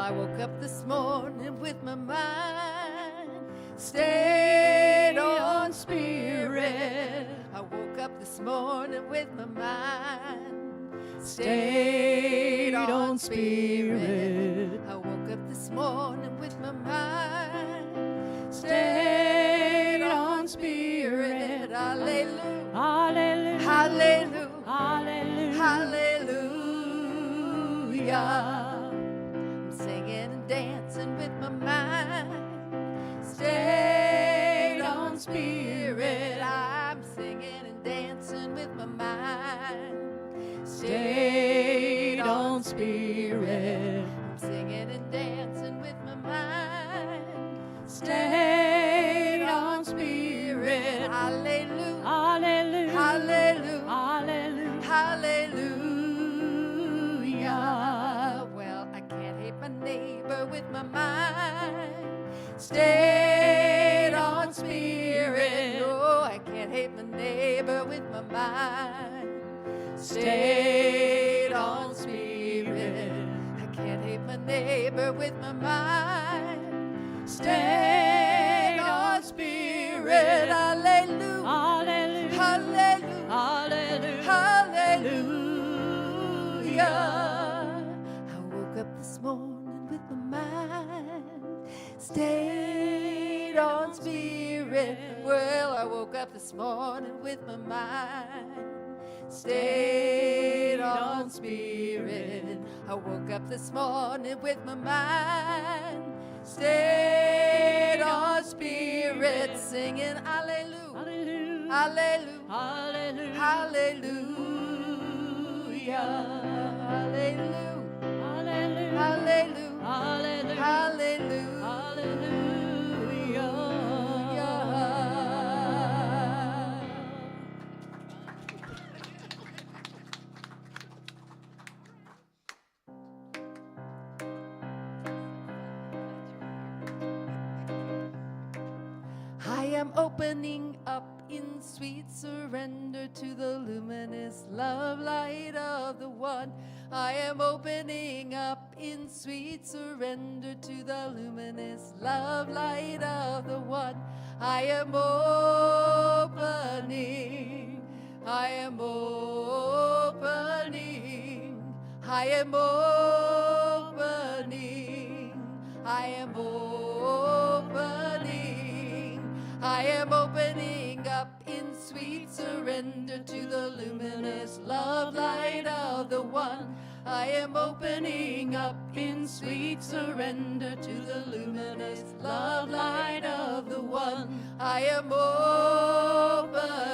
I woke up this morning with my mind stayed on Spirit. I woke up this morning with my mind stayed on Spirit. I woke up this morning with my mind stayed on Spirit. Hallelujah, hallelujah, hallelujah, hallelujah, hallelujah. I'm singing and dancing with my mind stayed on Spirit. I'm singing and dancing with my mind stayed on Spirit. I'm singing and dancing with my mind stayed on Spirit. Hallelujah, hallelujah, hallelujah, hallelujah. Well, I can't hate my neighbor with my mind stayed on Spirit. No, I can't hate my neighbor with my mind stayed on Spirit. I can't hate my neighbor with my mind stayed on Spirit. Hallelujah, hallelujah, hallelujah, hallelujah. I woke up this morning with my mind stayed on Spirit. Well, I woke up this morning with my mind stayed on Spirit. I woke up this morning with my mind stayed on Spirit, singing hallelujah, hallelujah, hallelujah, hallelujah, hallelujah, hallelujah, hallelujah, hallelujah, hallelujah. I am opening up in sweet surrender to the luminous love light of the one. I am opening up in sweet surrender to the luminous love light of the one. I am opening, I am opening, I am opening, I am opening, I am opening up in sweet surrender to the luminous love light of the one. I am opening up in sweet surrender to the luminous love light of the one. I am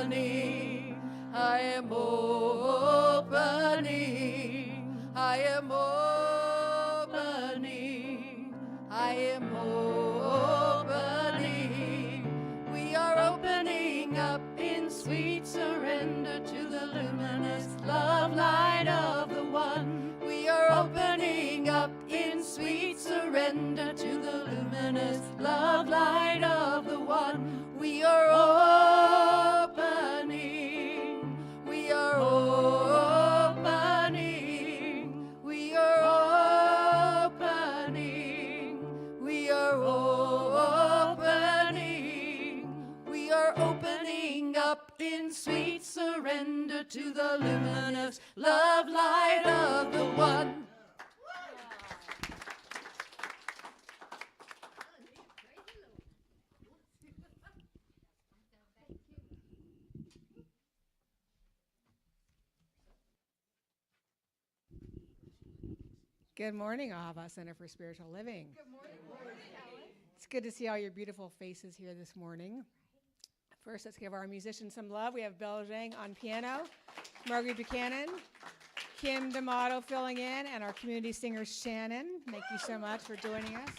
opening, I am opening, I am opening, I am opening. We are opening up in sweet surrender to the luminous love light of the one. We are opening up in sweet surrender to the luminous love light of the one. We are opening, we are opening, we are opening, we are opening, we are opening up in sweet surrender to the luminous love light of the one. Good morning, Ahava Center for Spiritual Living. Good morning. It's good to see all your beautiful faces here this morning. First, let's give our musicians some love. We have Belle Zhang on piano, Margaret Buchanan, Kim D'Amato filling in, and our community singer, Shannon. Thank you so much for joining us.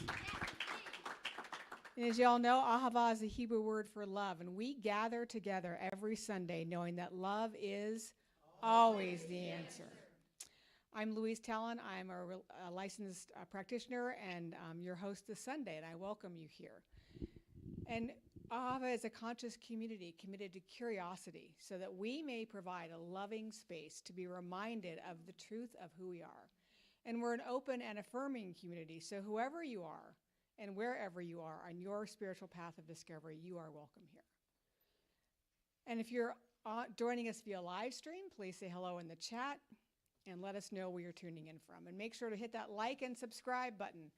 And as you all know, Ahava is the Hebrew word for love, and we gather together every Sunday knowing that love is always the answer. I'm Louise Talon. I'm a licensed practitioner and your host this Sunday, and I welcome you here. And Ahava is a conscious community committed to curiosity so that we may provide a loving space to be reminded of the truth of who we are And we're an open and affirming community, so whoever you are and wherever you are on your spiritual path of discovery, you are welcome here. And if you're joining us via live stream, please say hello in the chat and let us know where you're tuning in from. And make sure to hit that like and subscribe button.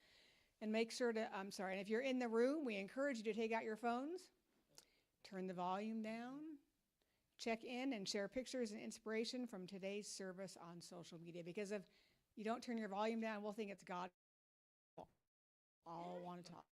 And make sure to, and if you're in the room, we encourage you to take out your phones, turn the volume down, check in and share pictures and inspiration from today's service on social media. Because if you don't turn your volume down, we'll think it's God. All want to talk.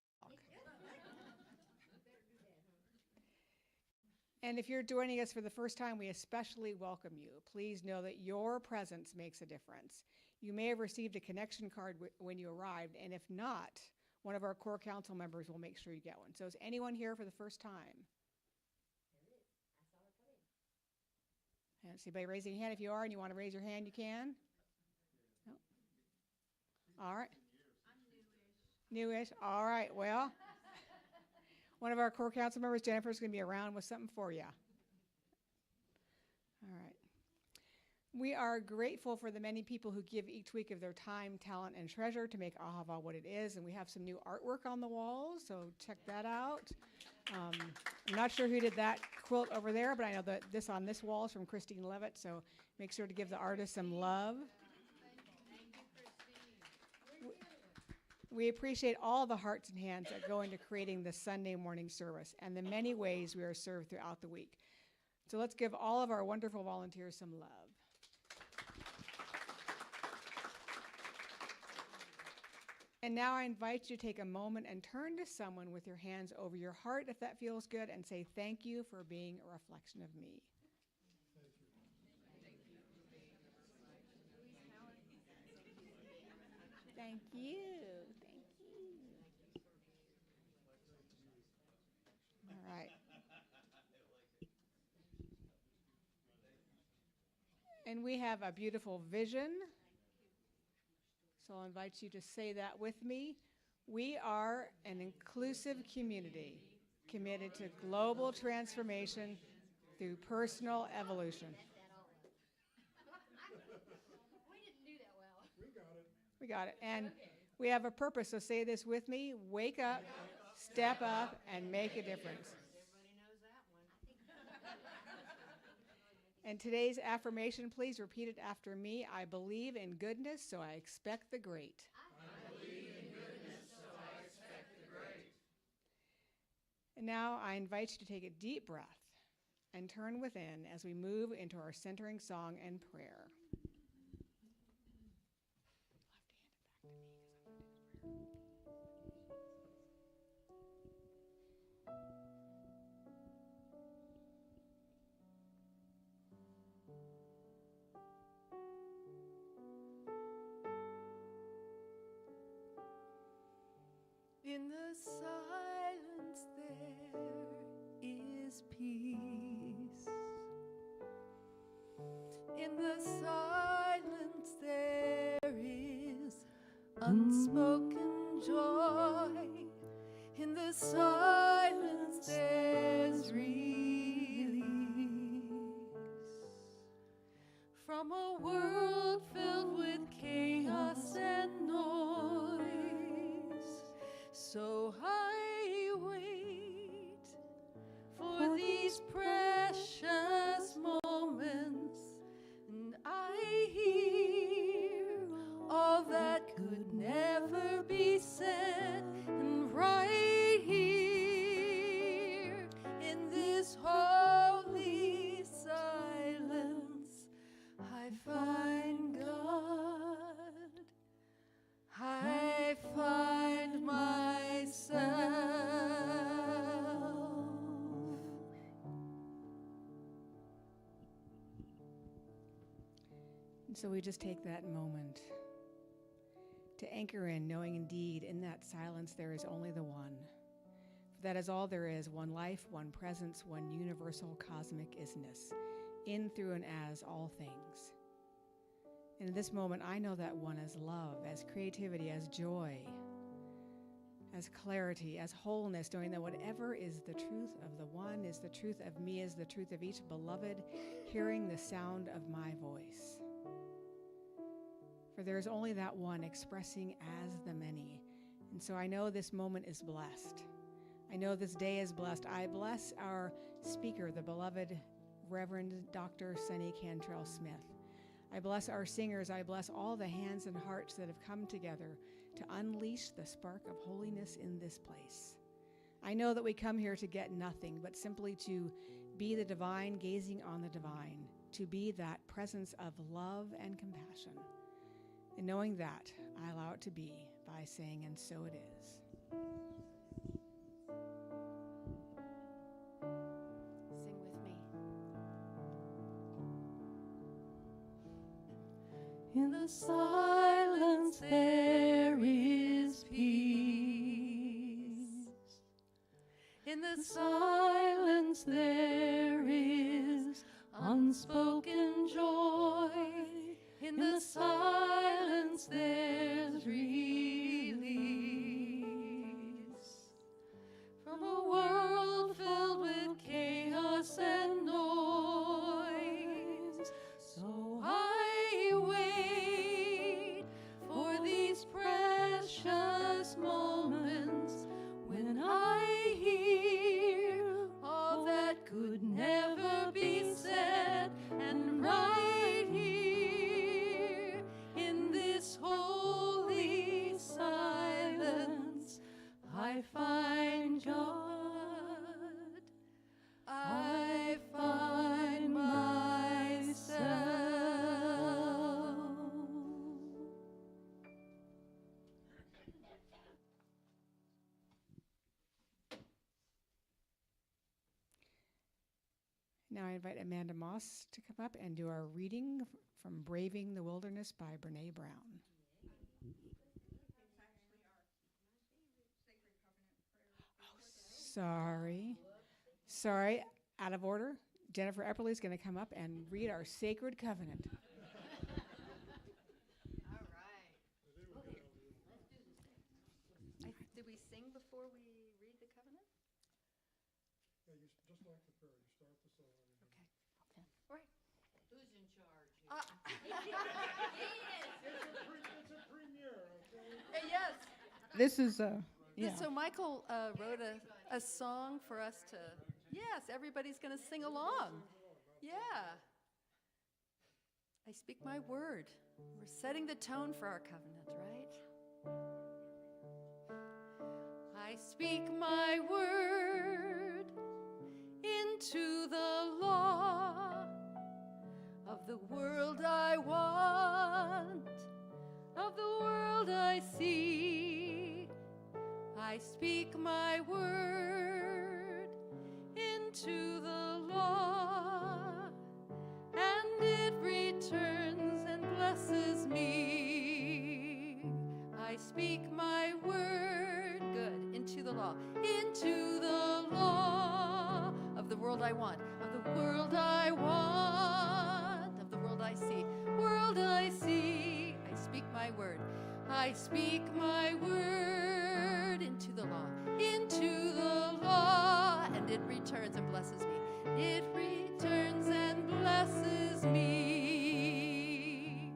And if you're joining us for the first time, we especially welcome you. Please know that your presence makes a difference. You may have received a connection card when you arrived, and if not, one of our core council members will make sure you get one. So is anyone here for the first time? I don't see anybody raising your hand. If you are and you want to raise your hand, you can. No? All right. I'm newish. All right, well. One of our core council members, Jennifer, is going to be around with something for you. All right. We are grateful for the many people who give each week of their time, talent, and treasure to make Ahava what it is. And we have some new artwork on the walls, so check that out. I'm not sure who did that quilt over there, but I know that this on this wall is from Christine Levitt, so make sure to give the artist some love. We appreciate all the hearts and hands that go into creating the Sunday morning service and the many ways we are served throughout the week. So let's give all of our wonderful volunteers some love. And now I invite you to take a moment and turn to someone with your hands over your heart, if that feels good, and say, thank you for being a reflection of me. Thank you. All right. And we have a beautiful vision. So I'll invite you to say that with me. We are an inclusive community committed to global transformation through personal evolution. We didn't do that well. We got it. And we have a purpose, so say this with me. Wake up, step up, and make a difference. Everybody knows that one. And today's affirmation, please repeat it after me. I believe in goodness, so I expect the great. I believe in goodness, so I expect the great. And now I invite you to take a deep breath and turn within as we move into our centering song and prayer. In the silence there is peace. In the silence there is unspoken joy. In the silence there's release from a world filled with chaos and noise. So I wait for these precious moments, and I hear all that could never be said. And right here in this holy silence, I find God. I find myself. And so we just take that moment to anchor in, knowing indeed in that silence there is only the one. For that is all there is, one life, one presence, one universal cosmic isness, in, through, and as all things. And in this moment, I know that one as love, as creativity, as joy, as clarity, as wholeness, knowing that whatever is the truth of the one is the truth of me, is the truth of each beloved, hearing the sound of my voice. For there is only that one expressing as the many. And so I know this moment is blessed. I know this day is blessed. I bless our speaker, the beloved Reverend Dr. Soni Cantrell-Smith. I bless our singers. I bless all the hands and hearts that have come together to unleash the spark of holiness in this place. I know that we come here to get nothing, but simply to be the divine, gazing on the divine, to be that presence of love and compassion. And knowing that, I allow it to be by saying, and so it is. Sing with me. In the silence there is peace. In the silence there is unspoken joy. In the silence there's release from a world filled with chaos and noise. So I wait for these precious moments when I hear all that could never be said, and right here in this holy silence I find God, I find myself. Now I invite Amanda Moss to come up and do our reading from Braving the Wilderness by Brene Brown. Sorry, out of order. Jennifer Epperly is going to come up and read our sacred covenant. All right. Did we sing before we read the covenant? Yeah, you just like the prayer. You start the song. Okay. All right. Who's in charge? It's a premiere, okay? Yes. This is So Michael wrote a song for us to, yes, everybody's going to sing along. Yeah. I speak my word. We're setting the tone for our covenant, right? I speak my word into the law of the world I want, of the world I see. I speak my word into the law, and it returns and blesses me. I speak my word, good, into the law of the world I want, of the world I want, of the world I see. World I see, I speak my word. I speak my word into the law, and it returns and blesses me. It returns and blesses me.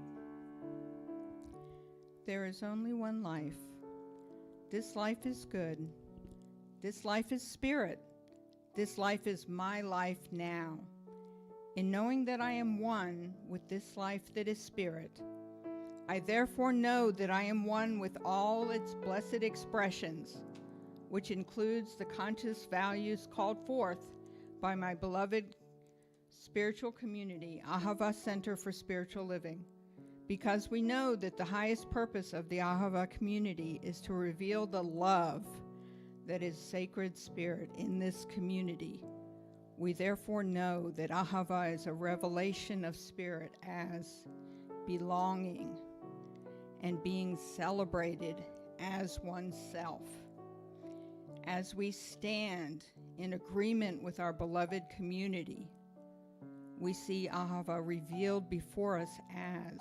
There is only one life. This life is good. This life is spirit. This life is my life now. In knowing that I am one with this life that is spirit, I therefore know that I am one with all its blessed expressions, which includes the conscious values called forth by my beloved spiritual community, Ahava Center for Spiritual Living, because we know that the highest purpose of the Ahava community is to reveal the love that is sacred spirit in this community. We therefore know that Ahava is a revelation of spirit as belonging and being celebrated as oneself. As we stand in agreement with our beloved community, we see Ahava revealed before us as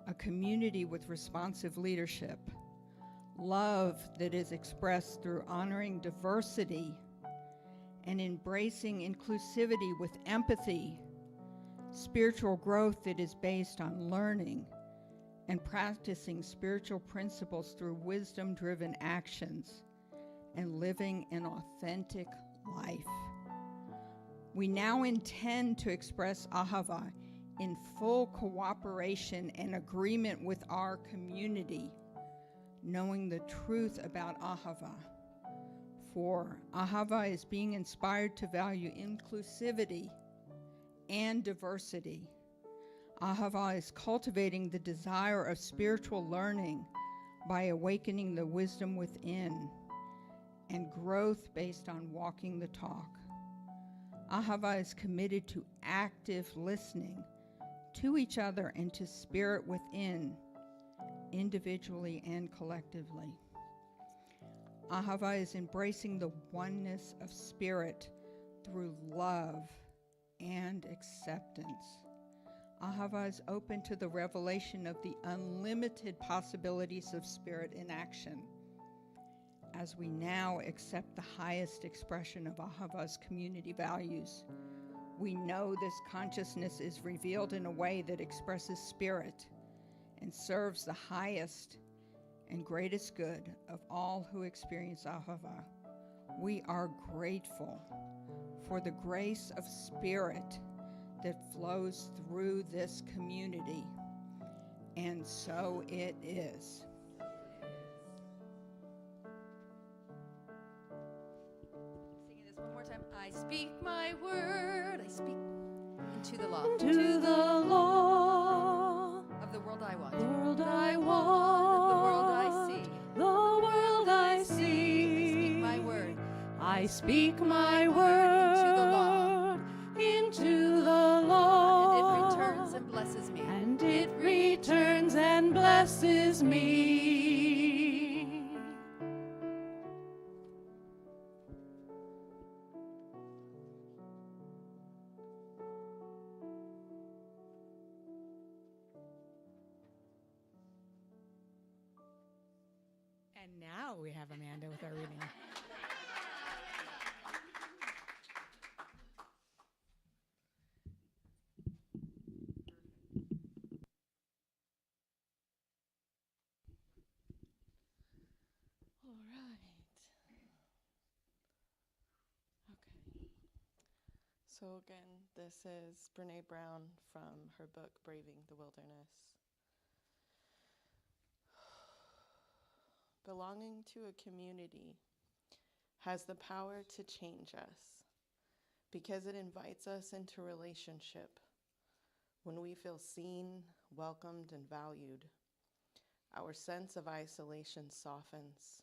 a community with responsive leadership, love that is expressed through honoring diversity and embracing inclusivity with empathy, spiritual growth that is based on learning, and practicing spiritual principles through wisdom-driven actions and living an authentic life. We now intend to express Ahava in full cooperation and agreement with our community, knowing the truth about Ahava. For Ahava is being inspired to value inclusivity and diversity. Ahava is cultivating the desire of spiritual learning by awakening the wisdom within and growth based on walking the talk. Ahava is committed to active listening to each other and to spirit within, individually and collectively. Ahava is embracing the oneness of spirit through love and acceptance. Ahava is open to the revelation of the unlimited possibilities of spirit in action. As we now accept the highest expression of Ahava's community values, we know this consciousness is revealed in a way that expresses spirit and serves the highest and greatest good of all who experience Ahava. We are grateful for the grace of spirit that flows through this community, and so it is. Singing this one more time. I speak my word. I speak into the law. To the law Of the world I want. world I Of want, the world I see. the world I I speak see. my word. I speak my word into the And law, it returns and blesses me. and it returns and blesses me. And now we have Amanda with our reading. All right. Okay. So again, this is Brene Brown from her book, Braving the Wilderness. Belonging to a community has the power to change us because it invites us into relationship. When we feel seen, welcomed, and valued, our sense of isolation softens,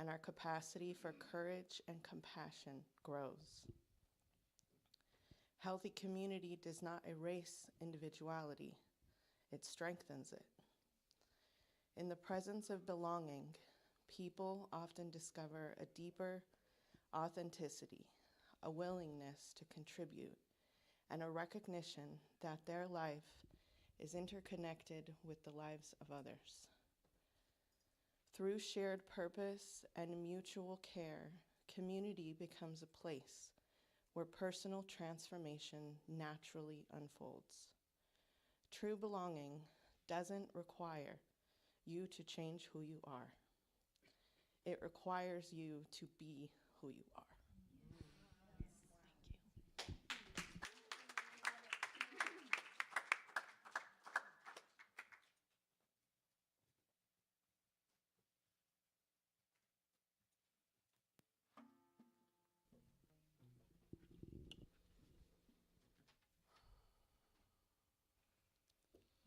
and our capacity for courage and compassion grows. Healthy community does not erase individuality, it strengthens it. In the presence of belonging, people often discover a deeper authenticity, a willingness to contribute, and a recognition that their life is interconnected with the lives of others. Through shared purpose and mutual care, community becomes a place where personal transformation naturally unfolds. True belonging doesn't require you to change who you are. It requires you to be who you are.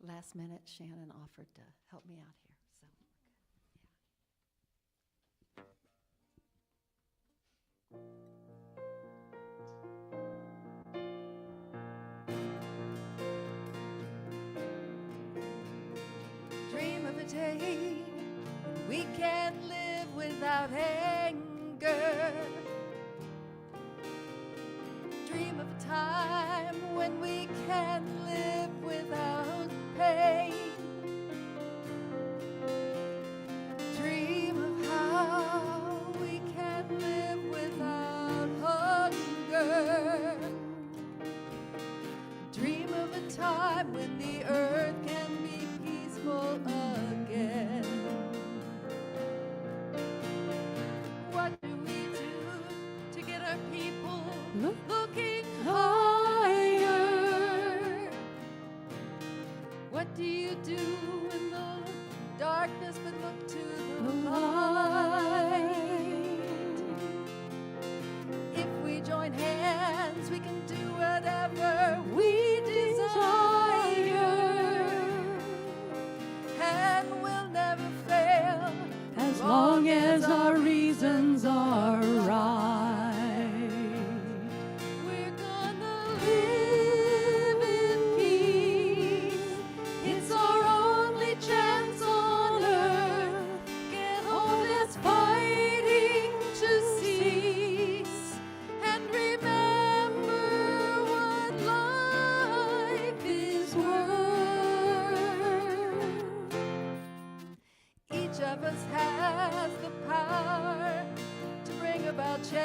Last minute, Shannon offered to help me out here. So, dream of a day when we can't live without anger. Dream of a time when we can't live without pain. Dream of how we can't live without hunger. Dream of a time when the earth can be peaceful light. If we join hands, we can do whatever we desire, and we'll never fail as long as our reasons are right. We're gonna live in peace. It's our only chance on earth. Get all this fighting to cease, and remember what life is worth. Each of us has the power to bring about changes.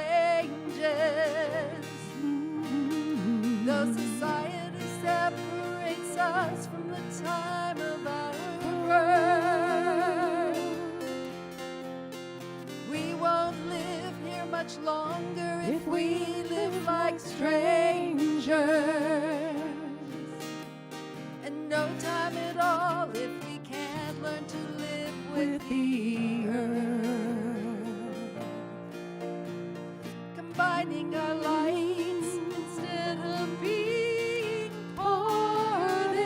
Though society separates us from the time of our birth, we won't live here much longer if we live like strangers. And no time at all if we can't learn to live with the earth. Combining our lights instead of being parted.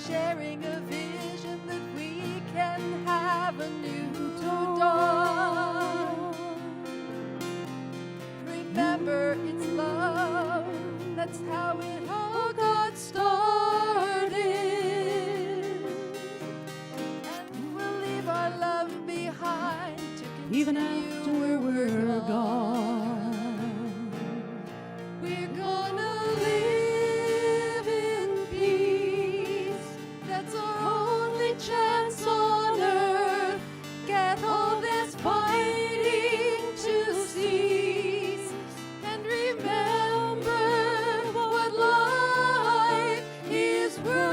Sharing a vision that we can have a new dawn. Remember, it's love. That's how it all got started. And we'll leave our love behind to continue even after we're gone. We're gonna live in peace. That's our only chance on earth. Get all this fighting to cease, and remember what life is worth.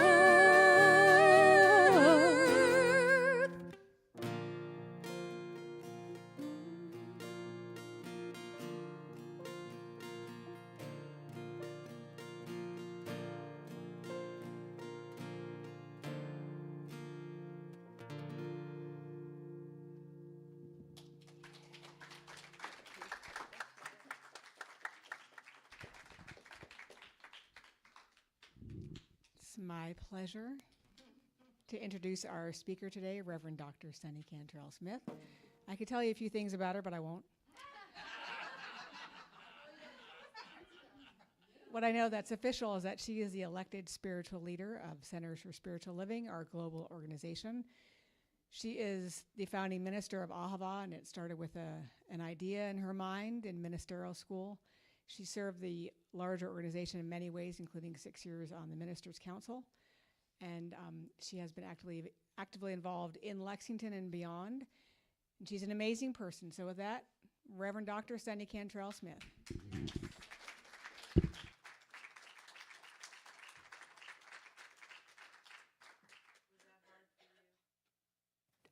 It's my pleasure to introduce our speaker today, Reverend Dr. Soni Cantrell-Smith. I could tell you a few things about her, but I won't. What I know that's official is that she is the elected spiritual leader of Centers for Spiritual Living, our global organization. She is the founding minister of Ahava, and it started with an idea in her mind in ministerial school. She served the larger organization in many ways, including 6 years on the Ministers' Council. And she has been actively involved in Lexington and beyond. And she's an amazing person. So with that, Reverend Dr. Soni Cantrell-Smith.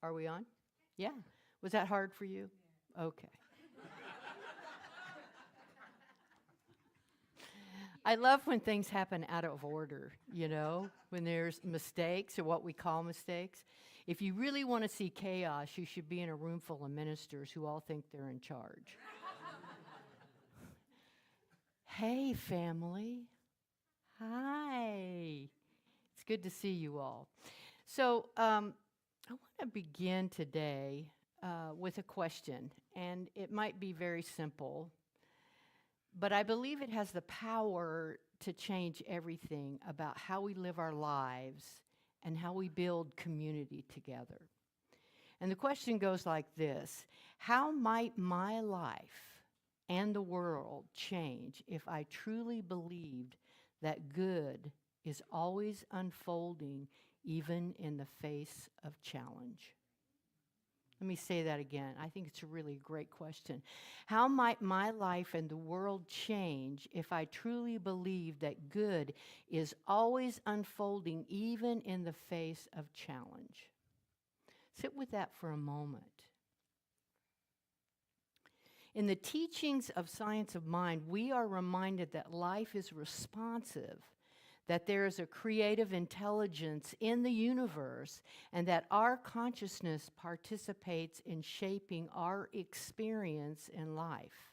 Are we on? Yeah. Was that hard for you? Okay. I love when things happen out of order, you know, when there's mistakes or what we call mistakes. If you really want to see chaos, you should be in a room full of ministers who all think they're in charge. Hey, family. Hi. It's good to see you all. So I want to begin today with a question, and it might be very simple, but I believe it has the power to change everything about how we live our lives and how we build community together. And the question goes like this: how might my life and the world change if I truly believed that good is always unfolding even in the face of challenge? Let me say that again. I think it's a really great question. How might my life and the world change if I truly believed that good is always unfolding even in the face of challenge? Sit with that for a moment. In the teachings of Science of Mind, we are reminded that life is responsive, that there is a creative intelligence in the universe and that our consciousness participates in shaping our experience in life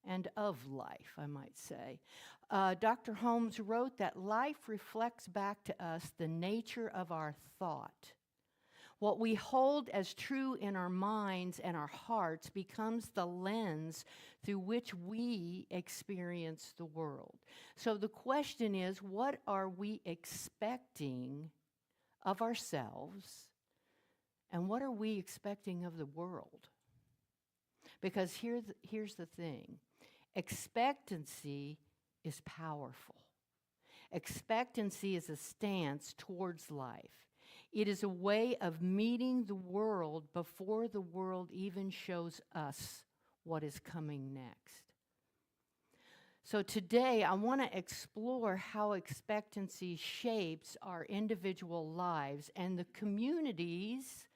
and of life, I might say. Dr. Holmes wrote that life reflects back to us the nature of our thought. What we hold as true in our minds and our hearts becomes the lens through which we experience the world. So the question is, what are we expecting of ourselves, and what are we expecting of the world? Because here's the thing. Expectancy is powerful. Expectancy is a stance towards life. It is a way of meeting the world before the world even shows us what is coming next. So today, I want to explore how expectancy shapes our individual lives and the communities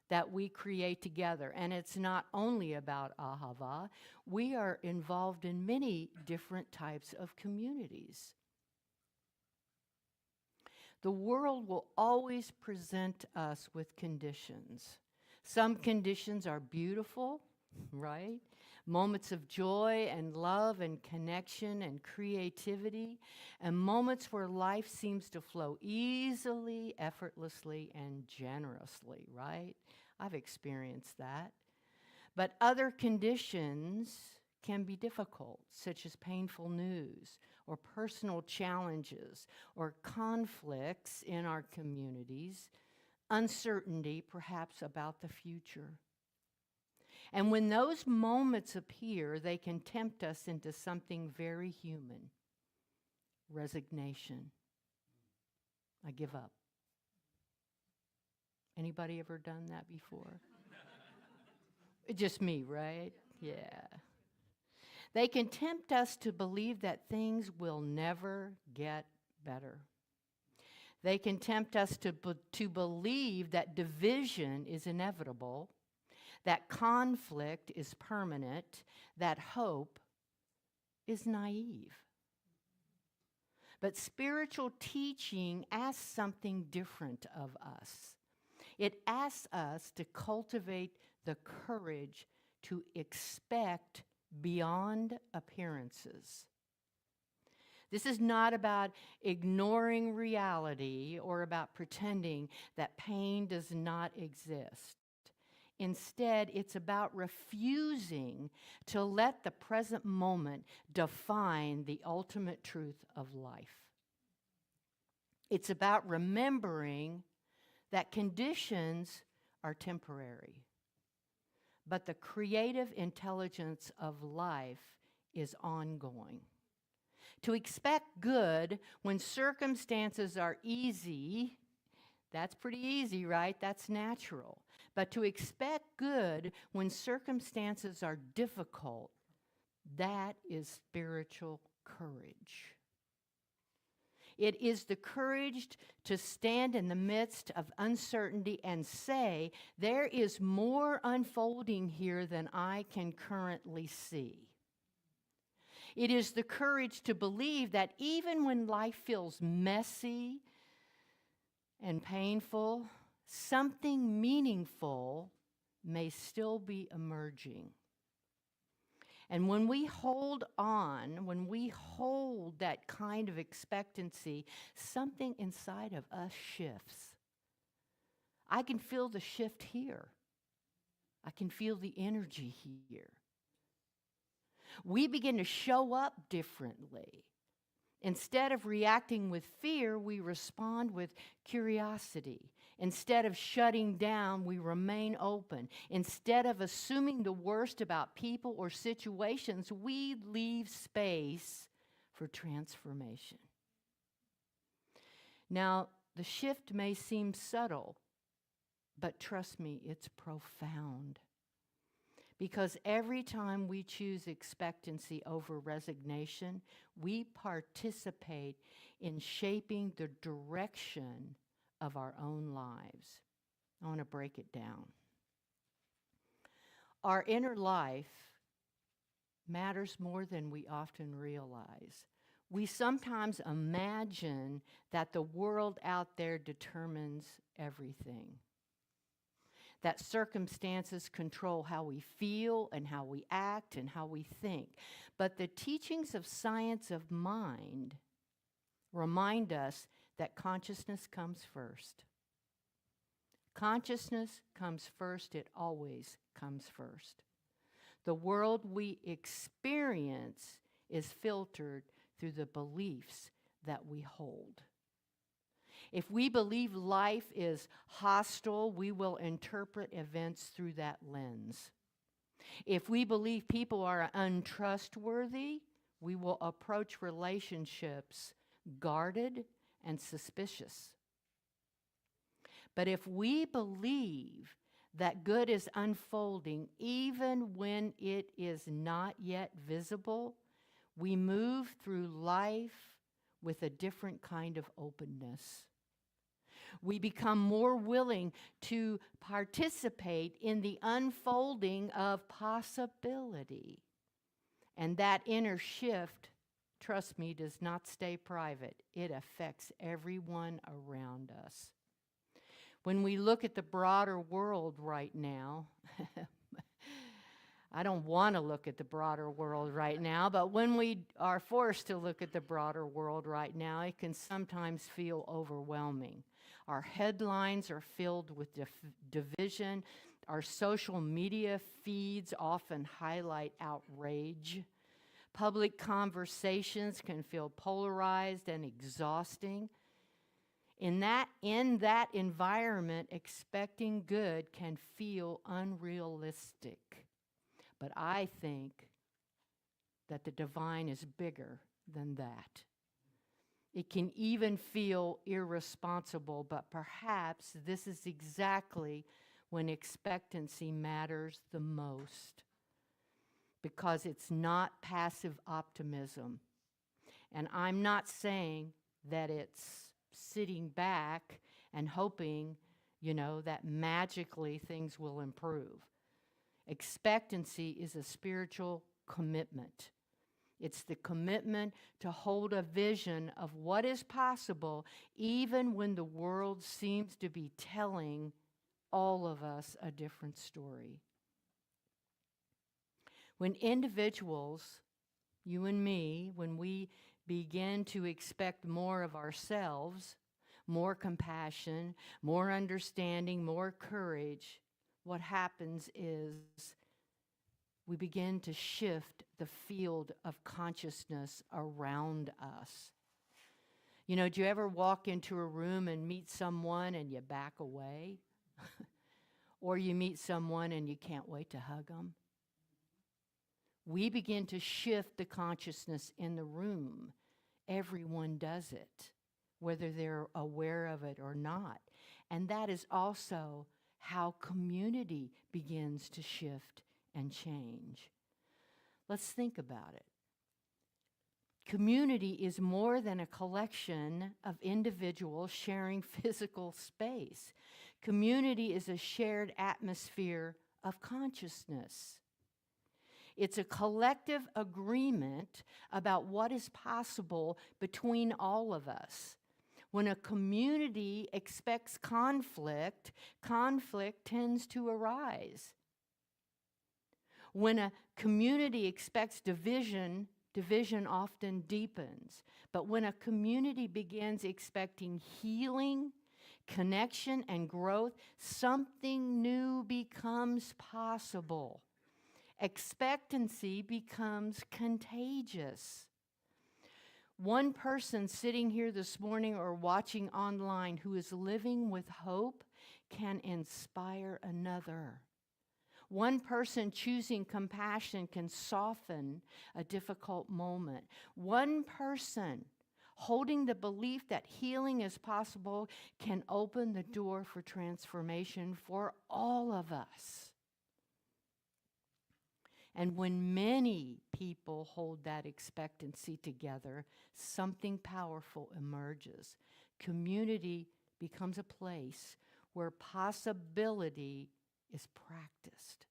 that we create together. And it's not only about Ahava. We are involved in many different types of communities. The world will always present us with conditions. Some conditions are beautiful, right? Moments of joy and love and connection and creativity, and moments where life seems to flow easily, effortlessly, and generously, right? I've experienced that. But other conditions can be difficult, such as painful news or personal challenges or conflicts in our communities, uncertainty perhaps about the future. And when those moments appear, they can tempt us into something very human: resignation. I give up. Anybody ever done that before? Just me, right? Yeah. They can tempt us to believe that things will never get better. They can tempt us to believe that division is inevitable, that conflict is permanent, that hope is naive. But spiritual teaching asks something different of us. It asks us to cultivate the courage to expect beyond appearances. This is not about ignoring reality or about pretending that pain does not exist. Instead, it's about refusing to let the present moment define the ultimate truth of life. It's about remembering that conditions are temporary, but the creative intelligence of life is ongoing. To expect good when circumstances are easy, that's pretty easy, right? That's natural. But to expect good when circumstances are difficult, that is spiritual courage. It is the courage to stand in the midst of uncertainty and say, there is more unfolding here than I can currently see. It is the courage to believe that even when life feels messy and painful, something meaningful may still be emerging. And when we hold on, when we hold that kind of expectancy, something inside of us shifts. I can feel the shift here. I can feel the energy here. We begin to show up differently. Instead of reacting with fear, we respond with curiosity. Instead of shutting down, we remain open. Instead of assuming the worst about people or situations, we leave space for transformation. Now, the shift may seem subtle, but trust me, it's profound. Because every time we choose expectancy over resignation, we participate in shaping the direction of our own lives. I want to break it down. Our inner life matters more than we often realize. We sometimes imagine that the world out there determines everything, that circumstances control how we feel and how we act and how we think. But the teachings of science of mind remind us that consciousness comes first. Consciousness comes first. It always comes first. The world we experience is filtered through the beliefs that we hold. If we believe life is hostile, we will interpret events through that lens. If we believe people are untrustworthy, we will approach relationships guarded and suspicious. But if we believe that good is unfolding even when it is not yet visible, we move through life with a different kind of openness. We become more willing to participate in the unfolding of possibility. And that inner shift, trust me, does not stay private. It affects everyone around us. When we look at the broader world right now, I don't want to look at the broader world right now, but when we are forced to look at the broader world right now, it can sometimes feel overwhelming. Our headlines are filled with division. Our social media feeds often highlight outrage. Public conversations can feel polarized and exhausting. In that environment, expecting good can feel unrealistic. But I think that the divine is bigger than that. It can even feel irresponsible, but perhaps this is exactly when expectancy matters the most, because it's not passive optimism. And I'm not saying that it's sitting back and hoping, that magically things will improve. Expectancy is a spiritual commitment. It's the commitment to hold a vision of what is possible, even when the world seems to be telling all of us a different story. When individuals, you and me, when we begin to expect more of ourselves, more compassion, more understanding, more courage, what happens is we begin to shift the field of consciousness around us. Do you ever walk into a room and meet someone and you back away? Or you meet someone and you can't wait to hug them? We begin to shift the consciousness in the room. Everyone does it, whether they're aware of it or not. And that is also how community begins to shift and change. Let's think about it. Community is more than a collection of individuals sharing physical space. Community is a shared atmosphere of consciousness. It's a collective agreement about what is possible between all of us. When a community expects conflict, conflict tends to arise. When a community expects division, division often deepens. But when a community begins expecting healing, connection, and growth, something new becomes possible. Expectancy becomes contagious. One person sitting here this morning or watching online who is living with hope can inspire another. One person choosing compassion can soften a difficult moment. One person holding the belief that healing is possible can open the door for transformation for all of us. And when many people hold that expectancy together, something powerful emerges. Community becomes a place where possibility is practiced.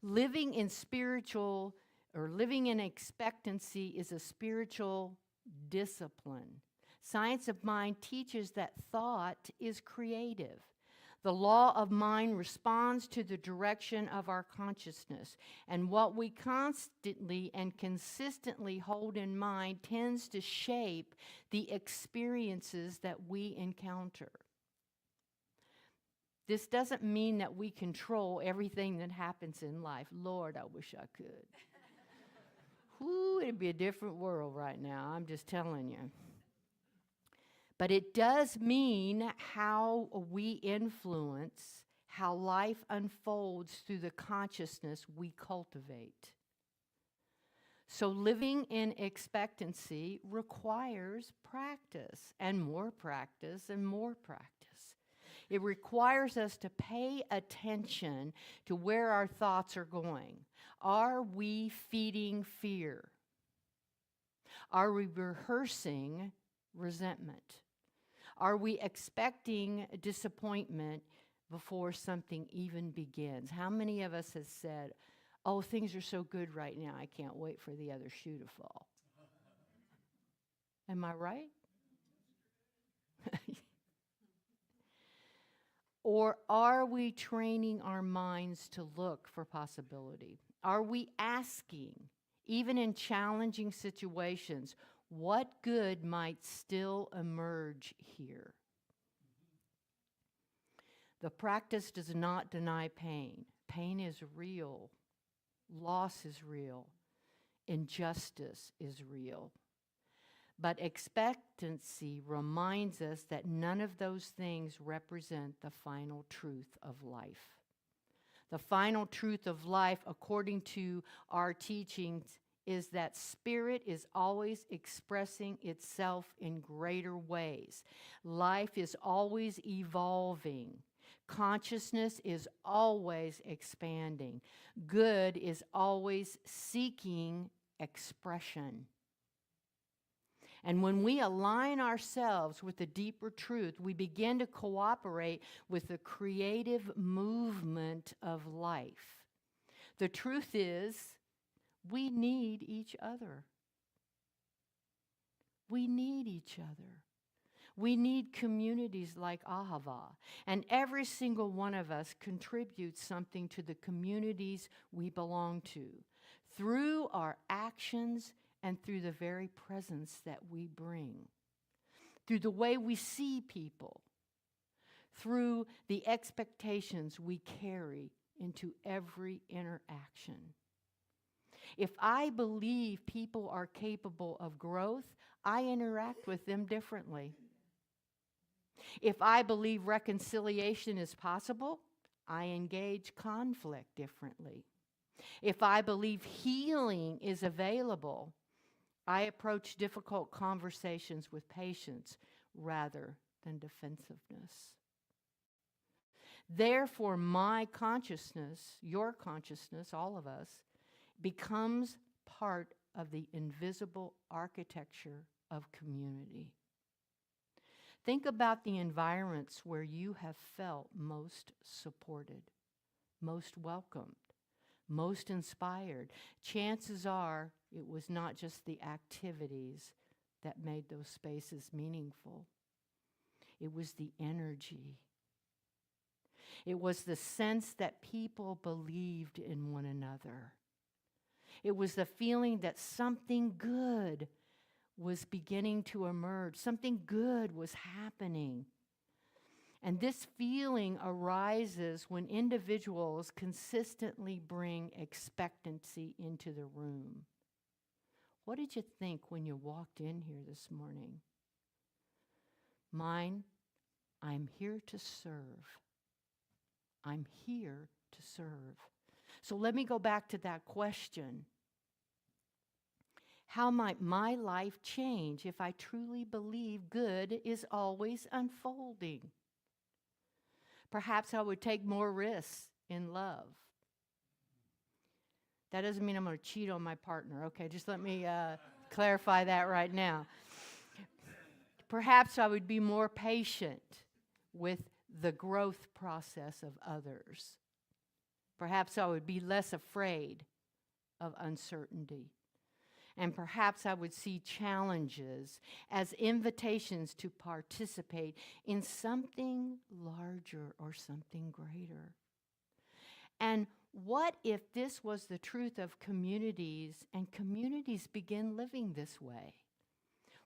Living in spiritual or living in expectancy is a spiritual discipline. Science of mind teaches that thought is creative. The law of mind responds to the direction of our consciousness, and what we constantly and consistently hold in mind tends to shape the experiences that we encounter. This doesn't mean that we control everything that happens in life. Lord, I wish I could. Whew, it'd be a different world right now, I'm just telling you. But it does mean how we influence how life unfolds through the consciousness we cultivate. So living in expectancy requires practice, and more practice, and more practice. It requires us to pay attention to where our thoughts are going. Are we feeding fear? Are we rehearsing resentment? Are we expecting disappointment before something even begins? How many of us has said, oh, things are so good right now, I can't wait for the other shoe to fall? Am I right? Or are we training our minds to look for possibility? Are we asking, even in challenging situations, what good might still emerge here? The practice does not deny pain. Pain is real. Loss is real. Injustice is real. But expectancy reminds us that none of those things represent the final truth of life. The final truth of life, according to our teachings, is that spirit is always expressing itself in greater ways. Life is always evolving. Consciousness is always expanding. Good is always seeking expression. And when we align ourselves with the deeper truth, we begin to cooperate with the creative movement of life. The truth is, we need each other. We need each other. We need communities like Ahava. And every single one of us contributes something to the communities we belong to through our actions and through the very presence that we bring, through the way we see people, through the expectations we carry into every interaction. If I believe people are capable of growth, I interact with them differently. If I believe reconciliation is possible, I engage conflict differently. If I believe healing is available, I approach difficult conversations with patience rather than defensiveness. Therefore, my consciousness, your consciousness, all of us, becomes part of the invisible architecture of community. Think about the environments where you have felt most supported, most welcomed, most inspired. Chances are it was not just the activities that made those spaces meaningful. It was the energy. It was the sense that people believed in one another. It was the feeling that something good was beginning to emerge. Something good was happening. And this feeling arises when individuals consistently bring expectancy into the room. What did you think when you walked in here this morning? Mine, I'm here to serve. I'm here to serve. So let me go back to that question. How might my life change if I truly believe good is always unfolding? Perhaps I would take more risks in love. That doesn't mean I'm going to cheat on my partner. Okay, just let me clarify that right now. Perhaps I would be more patient with the growth process of others. Perhaps I would be less afraid of uncertainty. And perhaps I would see challenges as invitations to participate in something larger or something greater. And what if this was the truth of communities and communities begin living this way?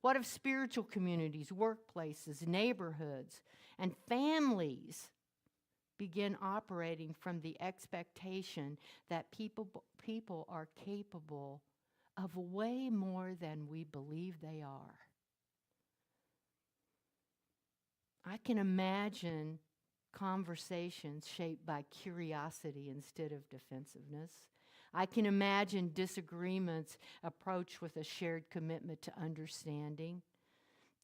What if spiritual communities, workplaces, neighborhoods, and families begin operating from the expectation that people are capable of way more than we believe they are? I can imagine conversations shaped by curiosity instead of defensiveness. I can imagine disagreements approached with a shared commitment to understanding.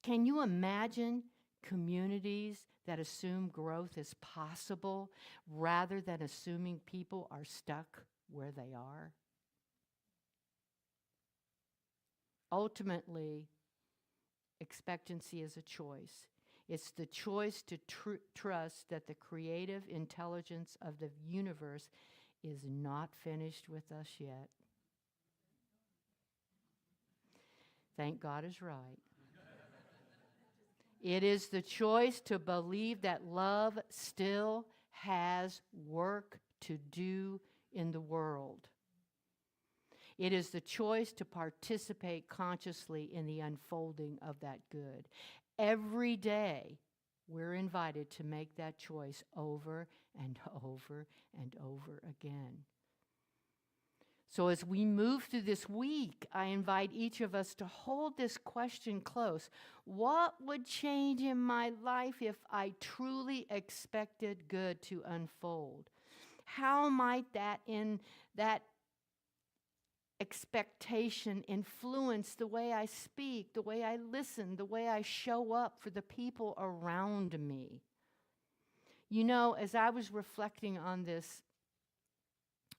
Can you imagine communities that assume growth is possible rather than assuming people are stuck where they are? Ultimately, expectancy is a choice. It's the choice to trust that the creative intelligence of the universe is not finished with us yet. Thank God is right. It is the choice to believe that love still has work to do in the world. It is the choice to participate consciously in the unfolding of that good. Every day, we're invited to make that choice over and over and over again. So as we move through this week, I invite each of us to hold this question close. What would change in my life if I truly expected good to unfold? How might that expectation influence the way I speak, the way I listen, the way I show up for the people around me? You know, as I was reflecting on this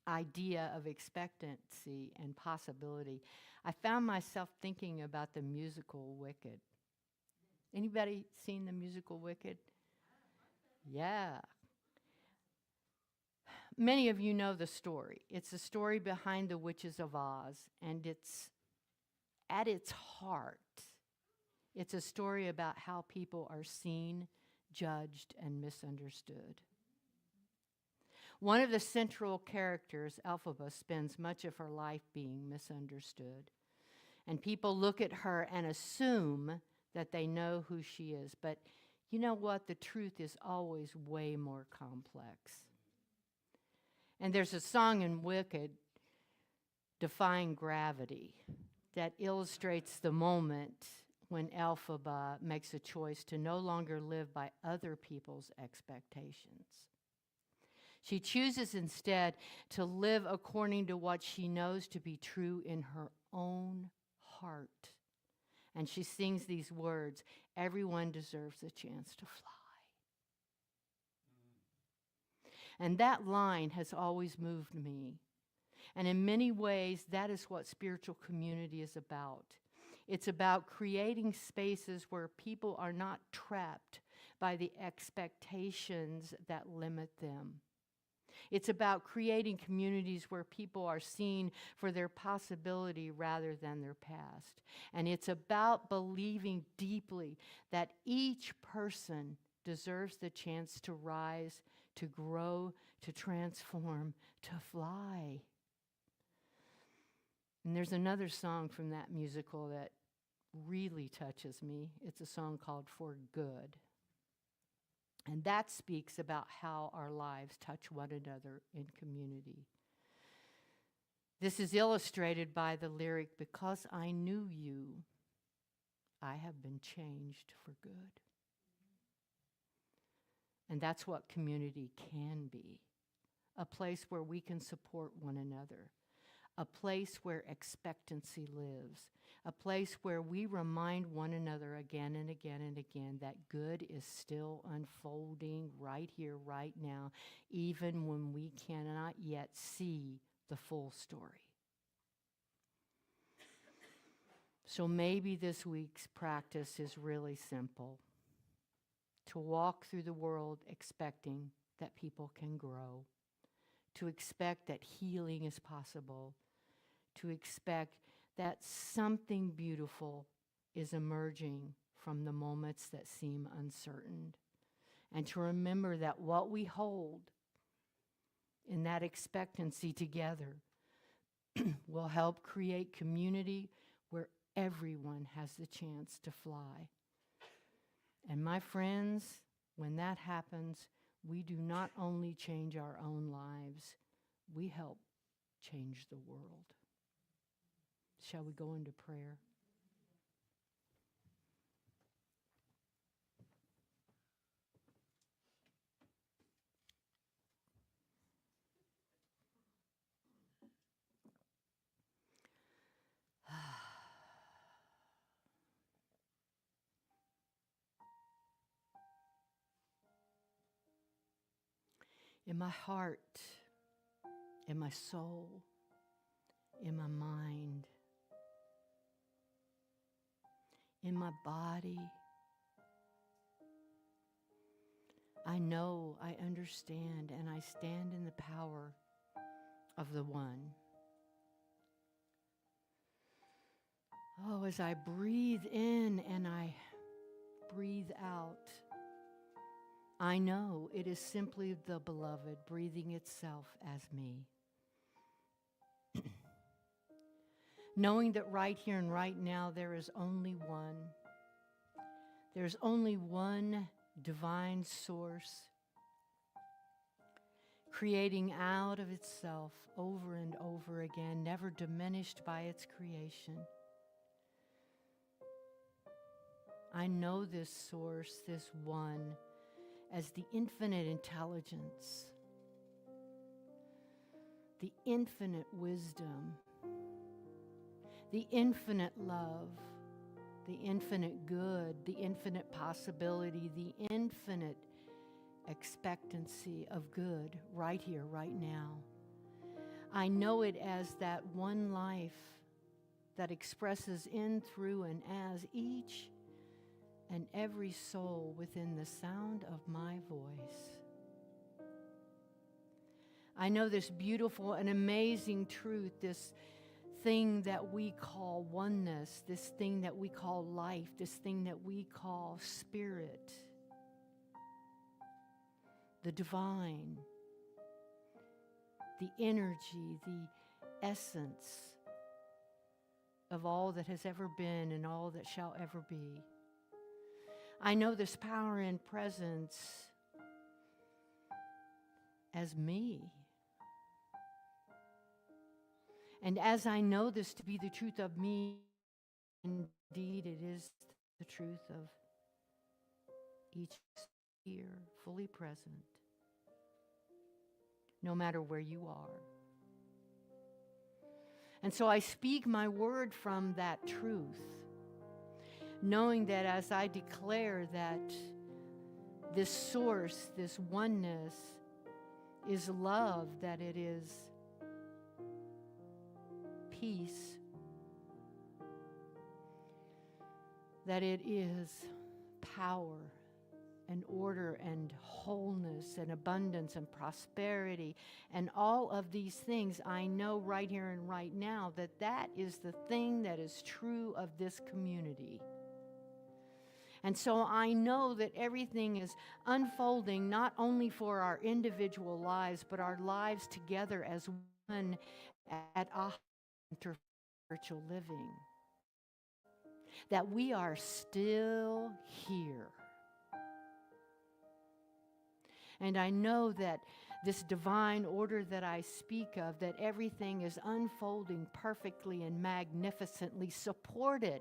idea of expectancy and possibility, I found myself thinking about the musical Wicked. Anybody seen the musical Wicked? Yeah. Many of you know the story. It's the story behind the Witches of Oz, and it's at its heart, it's a story about how people are seen, judged, and misunderstood. One of the central characters, Elphaba, spends much of her life being misunderstood. And people look at her and assume that they know who she is. But you know what? The truth is always way more complex. And there's a song in Wicked, Defying Gravity, that illustrates the moment when Elphaba makes a choice to no longer live by other people's expectations. She chooses instead to live according to what she knows to be true in her own heart. And she sings these words, "Everyone deserves a chance to fly." And that line has always moved me. And in many ways, that is what spiritual community is about. It's about creating spaces where people are not trapped by the expectations that limit them. It's about creating communities where people are seen for their possibility rather than their past. And it's about believing deeply that each person deserves the chance to rise, to grow, to transform, to fly. And there's another song from that musical that really touches me. It's a song called For Good. And that speaks about how our lives touch one another in community. This is illustrated by the lyric, "Because I knew you, I have been changed for good." And that's what community can be, a place where we can support one another, a place where expectancy lives, a place where we remind one another again and again and again that good is still unfolding right here, right now, even when we cannot yet see the full story. So maybe this week's practice is really simple: to walk through the world expecting that people can grow, to expect that healing is possible, to expect that something beautiful is emerging from the moments that seem uncertain. And to remember that what we hold in that expectancy together will help create community where everyone has the chance to fly. And my friends, when that happens, we do not only change our own lives, we help change the world. Shall we go into prayer? In my heart, in my soul, in my mind, in my body, I know, I understand, and I stand in the power of the One. Oh, as I breathe in and I breathe out, I know it is simply the Beloved breathing itself as me. Knowing that right here and right now there is only one. There's only one divine source creating out of itself over and over again, never diminished by its creation. I know this source, this one, as the infinite intelligence, the infinite wisdom, the infinite love, the infinite good, the infinite possibility, the infinite expectancy of good right here, right now. I know it as that one life that expresses in, through, and as each and every soul within the sound of my voice. I know this beautiful and amazing truth, this thing that we call oneness, this thing that we call life, this thing that we call spirit, the divine, the energy, the essence of all that has ever been and all that shall ever be. I know this power and presence as me. And as I know this to be the truth of me, indeed it is the truth of each here, fully present, no matter where you are. And so I speak my word from that truth, knowing that as I declare that this source, this oneness, is love, that it is peace, that it is power and order and wholeness and abundance and prosperity and all of these things, I know right here and right now that that is the thing that is true of this community. And so I know that everything is unfolding not only for our individual lives, but our lives together as one at spiritual living. That we are still here. And I know that this divine order that I speak of, that everything is unfolding perfectly and magnificently, supported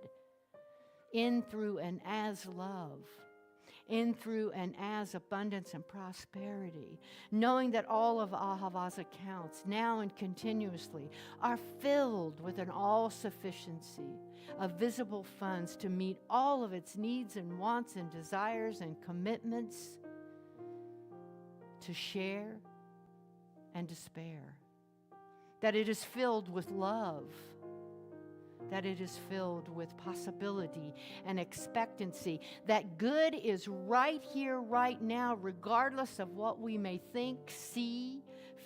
in, through, and as love, in, through, and as abundance and prosperity, knowing that all of Ahava's accounts, now and continuously, are filled with an all-sufficiency of visible funds to meet all of its needs and wants and desires and commitments to share and to spare, that it is filled with love, that it is filled with possibility and expectancy, that good is right here, right now, regardless of what we may think, see,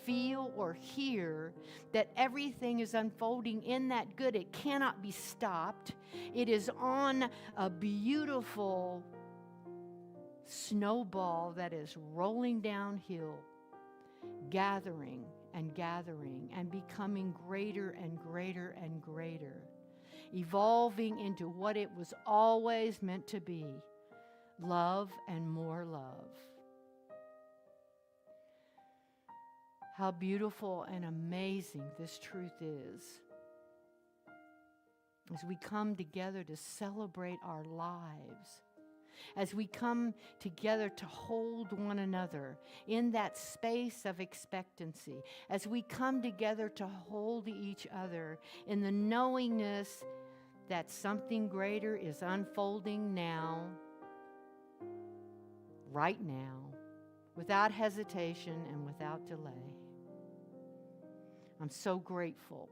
feel, or hear that everything is unfolding in that good. It cannot be stopped. It is on a beautiful snowball that is rolling downhill, gathering and gathering and becoming greater and greater and greater, evolving into what it was always meant to be, love and more love. How beautiful and amazing this truth is. As we come together to celebrate our lives, as we come together to hold one another in that space of expectancy, as we come together to hold each other in the knowingness that something greater is unfolding now, right now, without hesitation and without delay. I'm so grateful.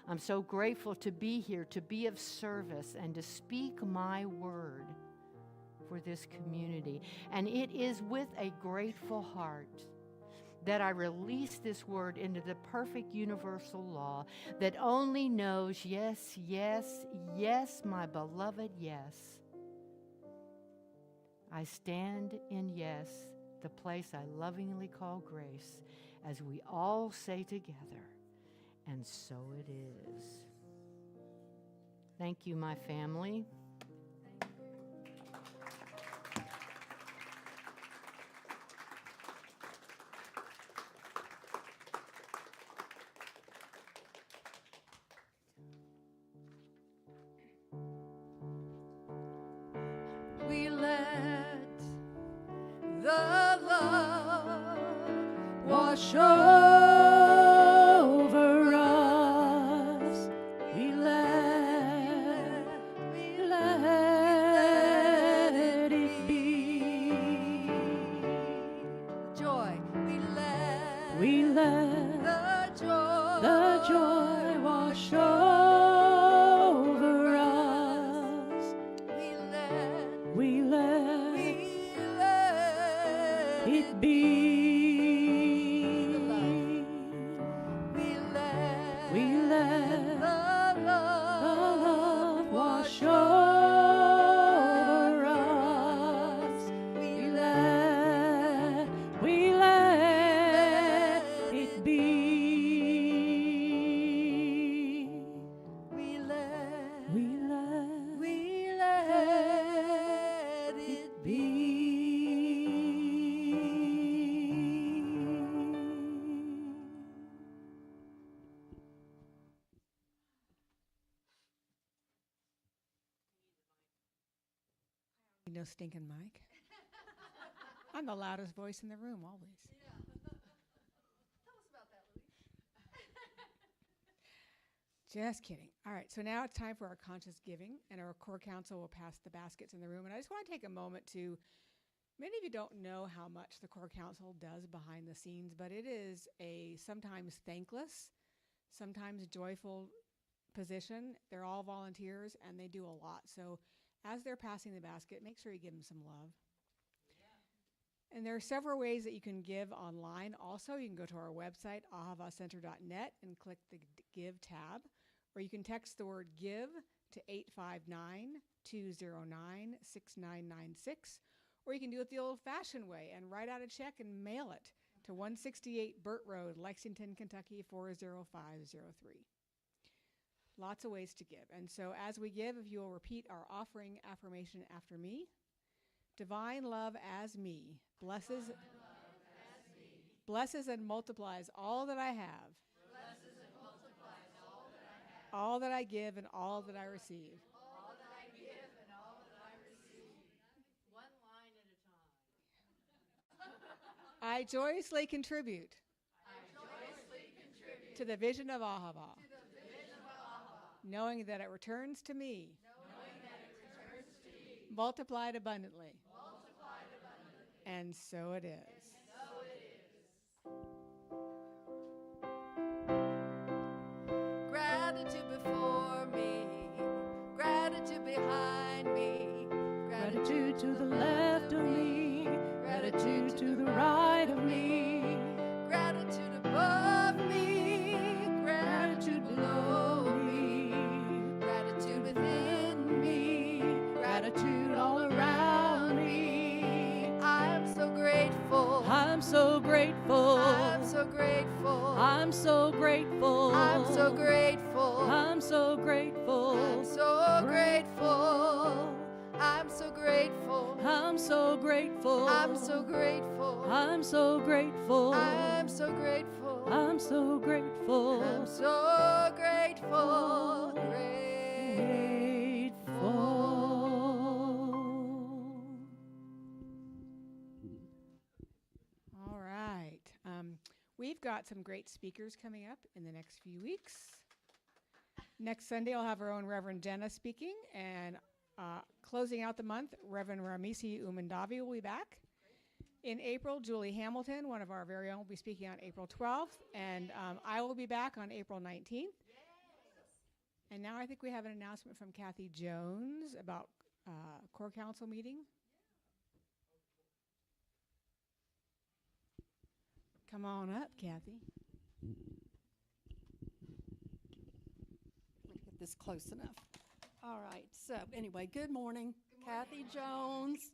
I'm so grateful to be here, to be of service, and to speak my word for this community. And it is with a grateful heart that I release this word into the perfect universal law that only knows yes, yes, yes, my beloved, yes. I stand in yes, the place I lovingly call grace, as we all say together, and so it is. Thank you, my family. We let the love wash over us. We let it be. Joy. We let the joy wash over us. We let it be. We let the love wash over us. We let it be. We let it be. No stinking mic. I'm the loudest voice in the room always. Tell us about that, Louise. Just kidding. All right, so now it's time for our conscious giving, and our core council will pass the baskets in the room. And I just want to take a moment to, many of you don't know how much the core council does behind the scenes, but it is a sometimes thankless, sometimes joyful position. They're all volunteers, and they do a lot. So as they're passing the basket, make sure you give them some love. And there are several ways that you can give online. Also, you can go to our website, ahavacenter.net, and click the Give tab. Or you can text the word GIVE to 859-209-6996. Or you can do it the old-fashioned way and write out a check and mail it to 168 Burt Road, Lexington, Kentucky, 40503. Lots of ways to give. And so as we give, if you will repeat our offering affirmation after me. Divine love as me blesses and multiplies all that I have, all that I give and all that I receive. One line at a time. I joyously contribute to the vision of Ahava, knowing that it returns to me, multiplied abundantly. And so it is. Gratitude before me, gratitude behind me, Gratitude to the left of me, gratitude to the right of me. gratitude above. grateful. I'm so grateful. I'm so grateful. I'm so grateful. I'm so grateful. I'm so grateful. I'm so grateful. I'm so grateful. I'm so grateful. I'm so grateful. I'm so grateful. I'm so grateful. I'm so grateful. All right. We've got some great speakers coming up in the next few weeks. Next Sunday, I'll have our own Reverend Jenna speaking, and closing out the month, Reverend Ramisi Umandavi will be back. In April, Julie Hamilton, one of our very own, will be speaking on April 12th, and I will be back on April 19th. And now I think we have an announcement from Kathy Jones about Core Council meeting. Come on up, Kathy. Let me get this close enough. All right, so anyway, good morning. Kathy Jones.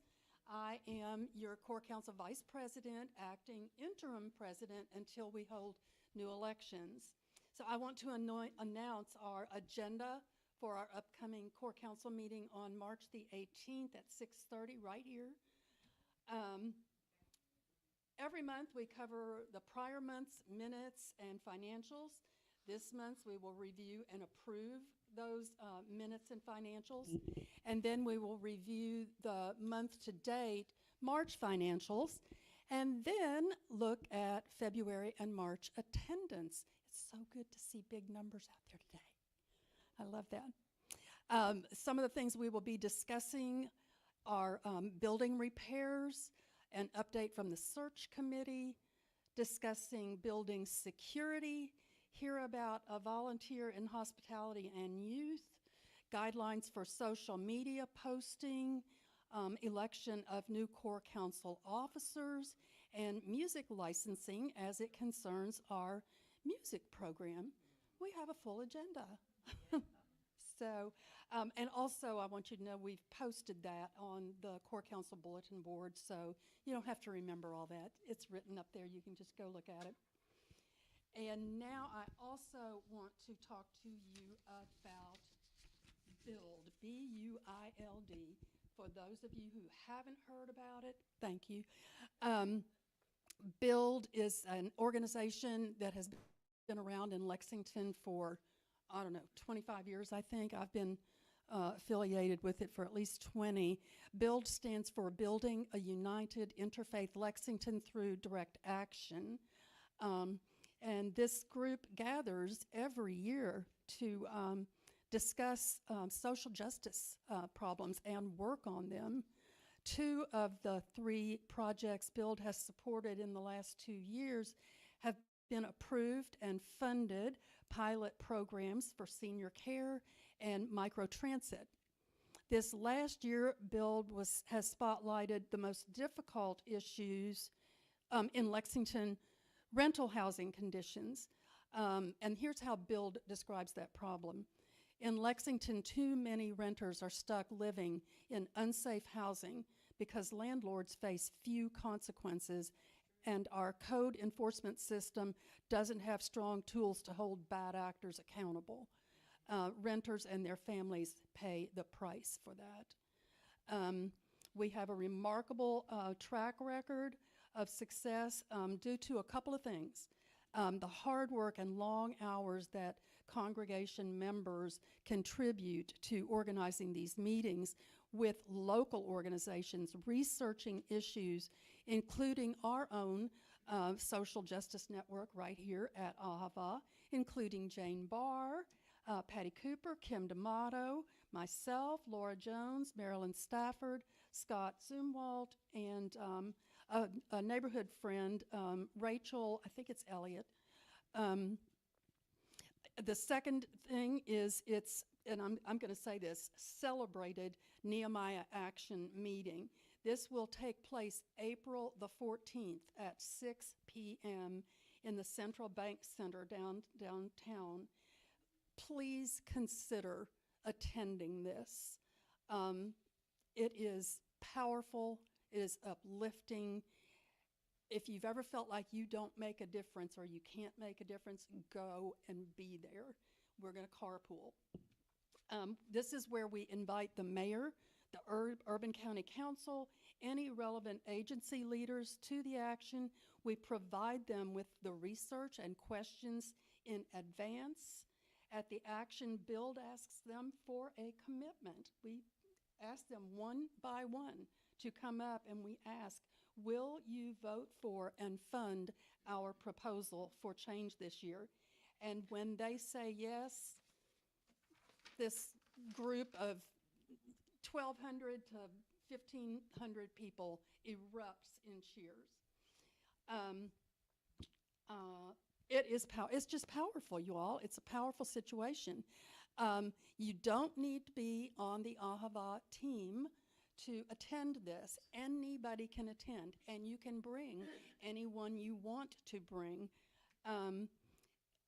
I am your Core Council Vice President, acting interim president until we hold new elections. So I want to announce our agenda for our upcoming Core Council meeting on March the 18th at 6:30 right here. Every month we cover the prior month's minutes and financials. This month we will review and approve those minutes and financials. And then we will review the month to date March financials and then look at February and March attendance. It's so good to see big numbers out there today. I love that. Some of the things we will be discussing are building repairs, an update from the search committee, discussing building security, hear about a volunteer in hospitality and youth, guidelines for social media posting, election of new core council officers, and music licensing as it concerns our music program. We have a full agenda. So, and also I want you to know we've posted that on the Core Council bulletin board, so you don't have to remember all that. It's written up there. You can just go look at it. And now I also want to talk to you about BUILD, B-U-I-L-D. For those of you who haven't heard about it, thank you. BUILD is an organization that has been around in Lexington for, 25 years, I think. I've been affiliated with it for at least 20. BUILD stands for Building a United Interfaith Lexington Through Direct Action. And this group gathers every year to discuss social justice problems and work on them. 2 of the 3 projects BUILD has supported in the last 2 years have been approved and funded pilot programs for senior care and microtransit. This last year, BUILD has spotlighted the most difficult issues in Lexington rental housing conditions. And here's how BUILD describes that problem. In Lexington, too many renters are stuck living in unsafe housing because landlords face few consequences and our code enforcement system doesn't have strong tools to hold bad actors accountable. Renters and their families pay the price for that. We have a remarkable track record of success due to a couple of things. The hard work and long hours that congregation members contribute to organizing these meetings with local organizations researching issues, including our own social justice network right here at AHAVA, including Jane Barr, Patty Cooper, Kim D'Amato, myself, Laura Jones, Marilyn Stafford, Scott Zumwalt, and a neighborhood friend, Rachel, I think it's Elliott. The second thing is and I'm going to say this, celebrated Nehemiah Action Meeting. This will take place April the 14th at 6 p.m. in the Central Bank Center downtown. Please consider attending this. It is powerful, it is uplifting, if you've ever felt like you don't make a difference or you can't make a difference, go and be there. We're going to carpool. This is where we invite the mayor, the Urban County Council, any relevant agency leaders to the action. We provide them with the research and questions in advance. At the action, Build asks them for a commitment. We ask them one by one to come up, and we ask, will you vote for and fund our proposal for change this year? And when they say yes, this group of 1,200 to 1,500 people erupts in cheers. It's just powerful, you all. It's a powerful situation. You don't need to be on the Ahava team to attend this. Anybody can attend, and you can bring anyone you want to bring.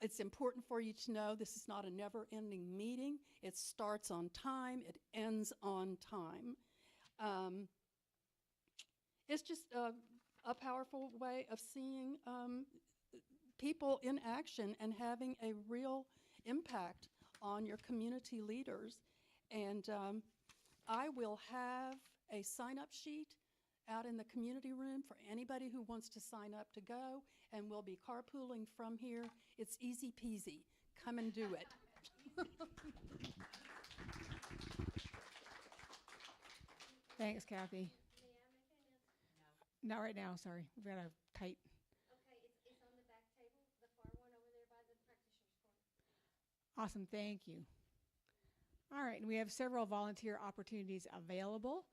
It's important for you to know this is not a never-ending meeting. It starts on time. It ends on time. It's just a powerful way of seeing people in action and having a real impact on your community leaders. And I will have a sign-up sheet out in the community room for anybody who wants to sign up to go, and we'll be carpooling from here. It's easy peasy. Come and do it. Thanks, Kathy. Not right now, sorry. We've got a tight. Okay, it's on the back table, the far one over there by the practitioner's corner. Awesome, thank you. All right, and we have several volunteer opportunities available.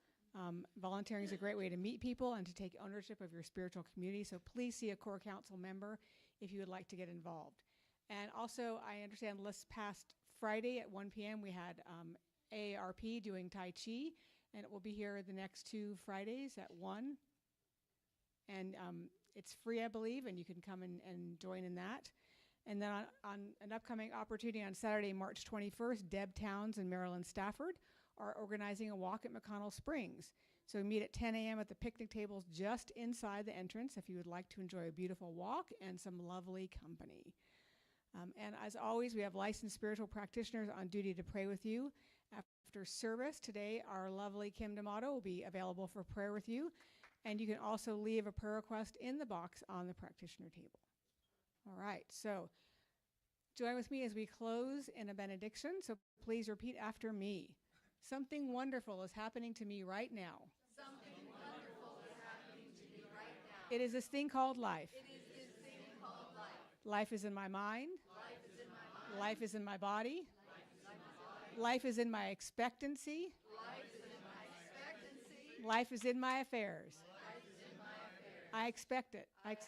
Volunteering is a great way to meet people and to take ownership of your spiritual community, so please see a core council member if you would like to get involved. And also, I understand this past Friday at 1 p.m. we had AARP doing Tai Chi, and it will be here the next 2 Fridays at 1. And it's free, I believe, and you can come and join in that. And then on an upcoming opportunity on Saturday, March 21st, Deb Towns and Marilyn Stafford are organizing a walk at McConnell Springs. So we meet at 10 a.m. at the picnic tables just inside the entrance if you would like to enjoy a beautiful walk and some lovely company. And as always, we have licensed spiritual practitioners on duty to pray with you. After service today, our lovely Kim D'Amato will be available for prayer with you. And you can also leave a prayer request in the box on the practitioner table. All right, so join with me as we close in a benediction. So please repeat after me. Something wonderful is happening to me right now. Something wonderful is happening to me right now. It is this thing called life. It is this thing called life. Life is in my mind. Life is in my mind. Life is in my body. Life is in my body. Life is in my expectancy. Life is in my expectancy. Life is in my affairs. Life is in my affairs. I expect it. It's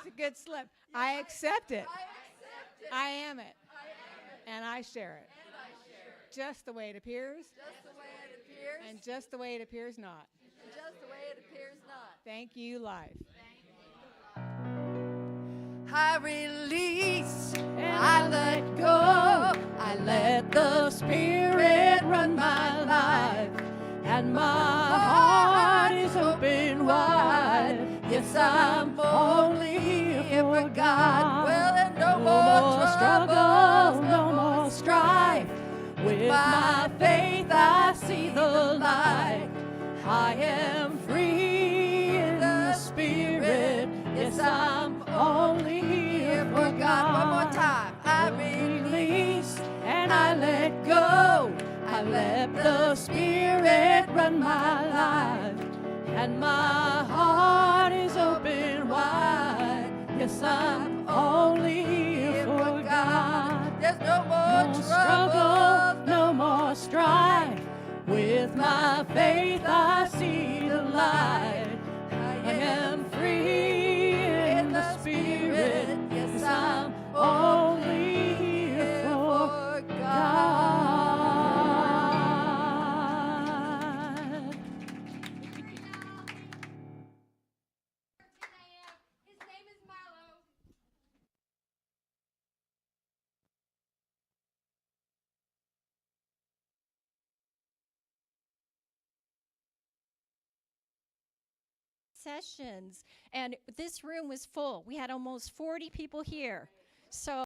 a good slip. I accept it. I accept it. I am it. I am it. And I share it. And I share it. Just the way it appears. Just the way it appears. And just the way it appears not. And just the way it appears not. Thank you, life. I release, I let go, I let the Spirit run my life, and my heart is open wide. Yes, I'm only here for God. Well, and no more struggles, no more strife. With my faith, I see the light. I am free in the Spirit. Yes, I'm only here for God. One more time. I release and I let go. I let the Spirit run my life, and my heart is open wide. Yes, I'm only here for God. There's no more trouble, no more strife. With my faith, I see the light. I am free in the Spirit. Yes, I'm only here for God. sessions, and this room was full. We had almost 40 people here. So